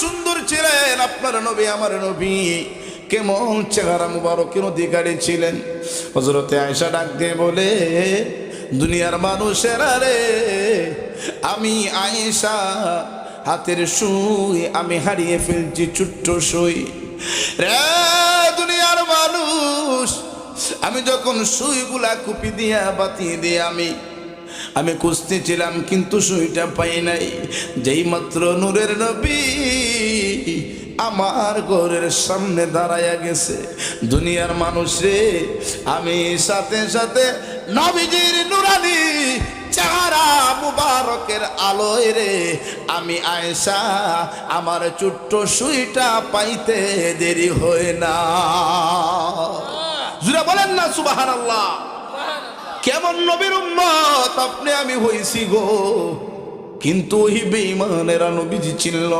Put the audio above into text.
সুন্দর ছিলেন আপনার নবী, আমার নবী কেমন চেহারা মুবারকের অধিকারী ছিলেন। হযরতে আয়েশা ডাক দিয়ে বলে, দুনিয়ার মানুষেরা রে, আমি আয়েশা হাতের সুই আমি হারিয়ে ফেলছি, ছোট্ট সুই রে। দুনিয়ার মানুষ, আমি যখন সুইগুলা কুপি দিয়া বাতি দিয়ে আমি খুঁজতেছিলাম, কিন্তু সুইটা পাই নাই। যেই মাত্র নূরের নবী আমার ঘরের সামনে দাঁড়ায়া গেছে, দুনিয়ার মানুষ রে, আমি সাথে সাথে নবীজির নুরানি চেহারা মুবারকের আলোয় রে, আমি আয়েশা আমার ছোট্ট সুইটা পাইতে দেরি হয় না। জুরা বলেন না সুবহানাল্লাহ। কেমন নবীর উম্মত আপনি আমি হইছি গো, কিন্তু ওই বেঈমানেরা নবীজি চিনল